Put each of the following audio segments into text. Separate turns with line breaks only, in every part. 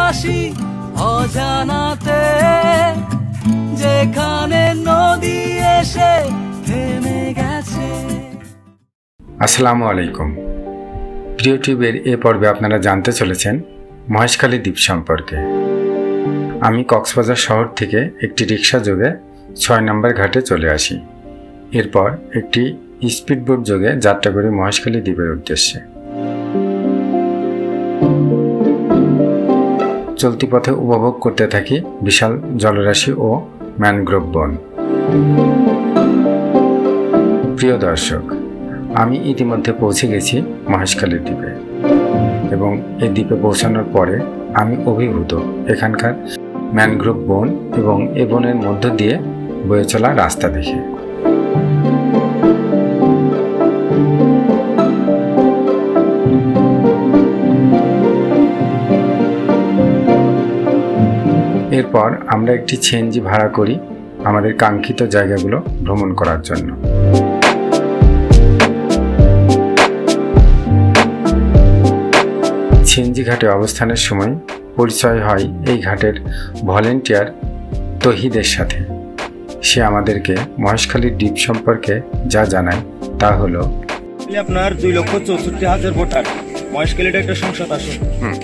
ভাসি অজানাতে, যেখানে নদী এসে থেমে গেছে।
আসসালামু আলাইকুম। প্রিয় টিউবের এ পর্বে আপনারা জানতে চলেছেন মহেশখালী দ্বীপ সম্পর্কে। আমি কক্সবাজার শহর থেকে একটি রিক্সা যোগে ৬ নম্বর ঘাটে চলে আসি। এরপর একটি স্পিডবোট যোগে যাত্রা করি মহেশখালী দ্বীপের উদ্দেশ্যে। চলতি পথে উপভোগ করতে থাকি বিশাল জলরাশি ও ম্যানগ্রোভ বন। প্রিয় দর্শক, আমি ইতিমধ্যে পৌঁছে গেছি মহেশখালী দ্বীপে এবং এই দ্বীপে পৌঁছানোর পরে আমি অভিভূত এখানকার ম্যানগ্রোভ বন এবং এ বনের মধ্য দিয়ে বয়ে চলা রাস্তা দেখে। এরপর আমরা একটি সিএনজি ভাড়া করি আমাদের কাঙ্ক্ষিত জায়গাগুলো ভ্রমণ করার জন্য। সিএনজি ঘাটে অবস্থানের সময় পরিচয় হয় এই ঘাটের ভলেন্টিয়ার তহিদের সাথে। সে আমাদেরকে মহেশখালী দ্বীপ সম্পর্কে যা জানায় তা হলো,
আপনার 2,64,000 ভোটার। মহেশখালীটা একটা সংসদ আসন।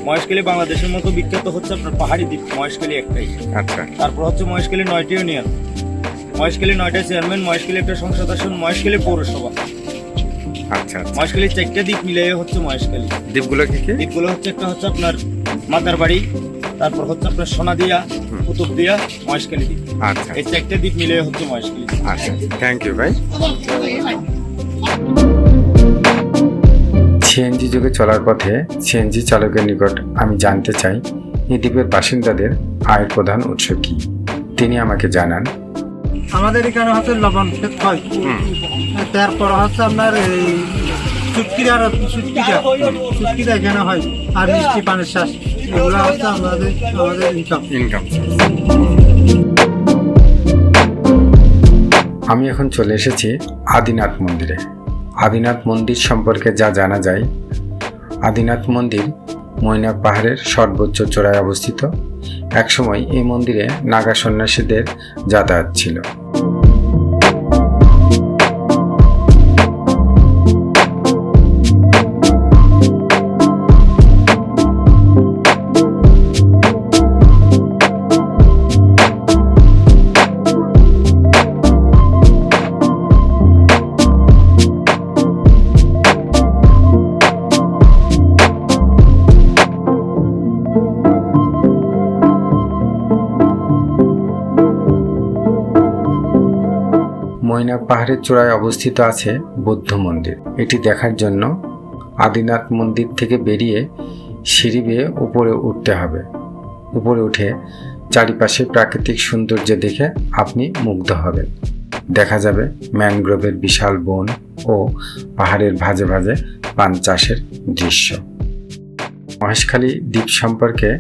মহেশখালী বাংলাদেশের মতো বিখ্যাত হচ্ছে আপনার পাহাড়ি দ্বীপ, মহেশখালী একটাই।
আচ্ছা।
তারপর হচ্ছে মহেশখালী 9টি ইউনিয়ন, মহেশখালী 9টা চেয়ারম্যান, মহেশখালী একটা সংসদ আসন, মহেশখালী পৌরসভা।
আচ্ছা।
মহেশখালী 4টা দ্বীপ মিলিয়ে হচ্ছে মহেশখালী।
দ্বীপগুলো কি কি?
দ্বীপগুলো হচ্ছে একটা হচ্ছে আপনার মাতারবাড়ি, তারপর হচ্ছে আপনার সোনাদিয়া, কুতুবদিয়া, মহেশখালী দ্বীপ।
আচ্ছা।
এই 4টা দ্বীপ মিলিয়ে হচ্ছে মহেশখালী।
আচ্ছা, থ্যাংক ইউ ভাই। সিএনজি যুগে চলার পথে সিএনজি চালকের নিকট আমি জানতে চাই এই দ্বীপের বাসিন্দাদের আয়ের প্রধান উৎস কি। তিনি আমাকে জানান,
আমাদের এখানে হচ্ছে লবণ ক্ষেত হয়, তারপর হচ্ছে আপনার এই চুটকিটা এখানে হয়, আর মিষ্টি পানির শ্বাস, এগুলো হচ্ছে আমাদের ইনকাম।
আমি এখন চলে এসেছি আদিনাথ মন্দিরে। আদিনাথ মন্দির সম্পর্কে যা জানা যায়, আদিনাথ মন্দির মৈনাক পাহাড়ের সর্বোচ্চ চূড়ায় অবস্থিত। একসময় এই মন্দিরে নাগা সন্ন্যাসীদের যাতায়াত ছিল। মৈনাক পাহাড়ের চূড়ায় অবস্থিত আছে বৌদ্ধ মন্দির। এটি দেখার জন্য আদিনাথ মন্দির থেকে বেরিয়ে সিঁড়ি বেয়ে উপরে উঠতে হবে। উপরে উঠে চারিপাশে প্রাকৃতিক সৌন্দর্য দেখে আপনি মুগ্ধ হবেন। দেখা যাবে ম্যানগ্রোভের বিশাল বন ও পাহাড়ের ভাঁজে ভাঁজে পান চাষের দৃশ্য। মহেশখালী দ্বীপ সম্পর্কে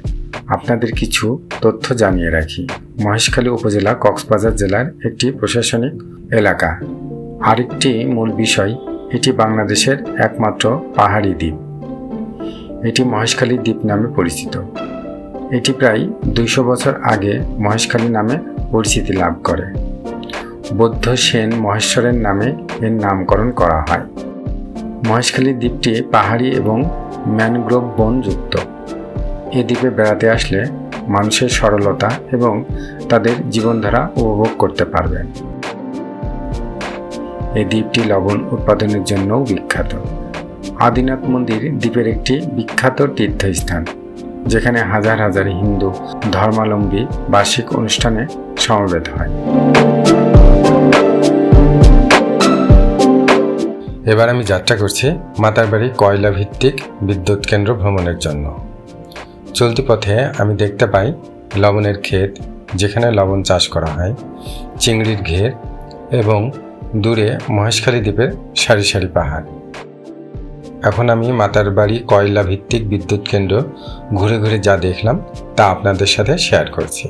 আপনাদের কিছু তথ্য জানিয়ে রাখি। মহেশখালী উপজেলা কক্সবাজার জেলার একটি প্রশাসনিক এলাকা। আরেকটি মূল বিষয়, এটি বাংলাদেশের একমাত্র পাহাড়ি দ্বীপ। এটি মহেশখালী দ্বীপ নামে পরিচিত। এটি প্রায় 200 বছর আগে মহেশখালী নামে পরিচিতি লাভ করে। বৌদ্ধ সেন মহেশ্বরের নামে এর নামকরণ করা হয়। মহেশখালী দ্বীপটি পাহাড়ি এবং ম্যানগ্রোভ বন যুক্ত। এ দ্বীপে বেড়াতে আসলে মানুষের সরলতা এবং তাদের জীবনধারা উপভোগ করতে পারবেন। এই দ্বীপটি লবণ উৎপাদনের জন্যও বিখ্যাত। আদিনাথ মন্দির দ্বীপের একটি বিখ্যাত তীর্থস্থান, যেখানে হাজার হাজার হিন্দু ধর্মাবলম্বী বার্ষিক অনুষ্ঠানে সমবেত হয়। এবার আমি যাত্রা করছি মাতারবাড়ি কয়লা ভিত্তিক বিদ্যুৎ কেন্দ্র ভ্রমণের জন্য। চলতি পথে আমি দেখতে পাই লবণের ক্ষেত, যেখানে লবণ চাষ করা হয়, চিংড়ির ঘের এবং দূরে মহেশখালী দ্বীপের সারি সারি পাহাড়। এখন আমি মাতারবাড়ি কয়লা ভিত্তিক বিদ্যুৎ কেন্দ্র ঘুরে ঘুরে যা দেখলাম তা আপনাদের সাথে শেয়ার করছি।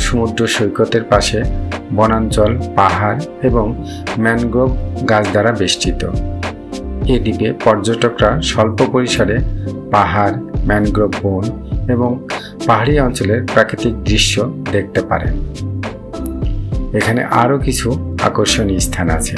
সমুদ্র সৈকতের পাশে বনাঞ্চল, পাহাড় এবং ম্যানগ্রোভ গাছ দ্বারা বেষ্টিত। এ দ্বীপে পর্যটকরা স্বল্প পরিসরে পাহাড়, ম্যানগ্রোভ বন এবং পাহাড়ি অঞ্চলের প্রাকৃতিক দৃশ্য দেখতে পারেন। এখানে আরও কিছু আকর্ষণীয় স্থান আছে।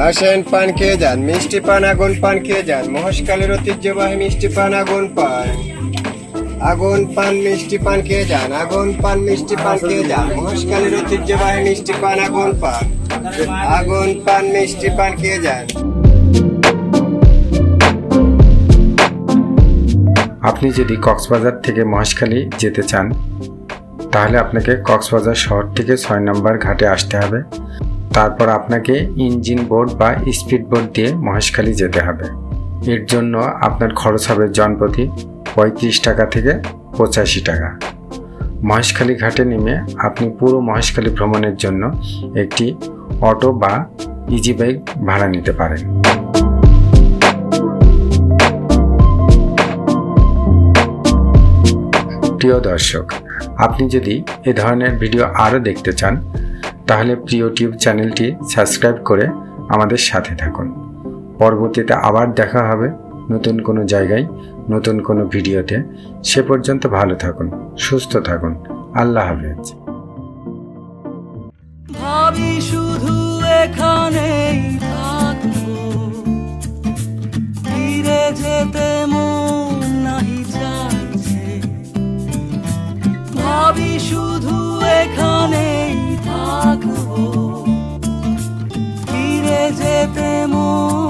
আসেন, পান খেয়ে যান, মিষ্টি পান, আগুন পান খেয়ে যান, মহেশখালীর ঐতিহ্যবাহী মিষ্টি পান, আগুন পান। আগুন পান, মিষ্টি পান খেয়ে যান, আগুন পান, মিষ্টি পান খেয়ে যান, মহেশখালীর ঐতিহ্যবাহী মিষ্টি পান, আগুন পান। আগুন পান, মিষ্টি পান খেয়ে যান।
আপনি যদি কক্সবাজার থেকে মহেশখালী যেতে চান, তাহলে আপনাকে কক্সবাজার শহর থেকে 6 নম্বর ঘাটে আসতে হবে। তারপর আপনাকে ইঞ্জিন বোট বা স্পিড বোট দিয়ে মহেশখালী যেতে হবে। এর জন্য আপনার খরচ হবে জনপ্রতি 35 টাকা থেকে 85 টাকা। মহেশখালী ঘাটে নেমে আপনি পুরো মহেশখালী ভ্রমণের জন্য একটি অটো বা ইজি বাইক ভাড়া নিতে পারেন। প্রিয় দর্শক, আপনি যদি এ ধরনের ভিডিও আরও দেখতে চান, তাহলে প্রিয় টিউব চ্যানেলটি সাবস্ক্রাইব করে আমাদের সাথে থাকুন। পরবর্তীতে আবার দেখা হবে নতুন কোনো জায়গায়, নতুন কোনো ভিডিওতে। সে পর্যন্ত ভালো থাকুন, সুস্থ থাকুন। আল্লাহ হাফেজ।
ভাবি শুধু এখানেই থাকবো, ফিরে যেতে মন নাহি চাইছে। ভাবি শুধু এখানেই থাকবো, ফিরে যেতে মন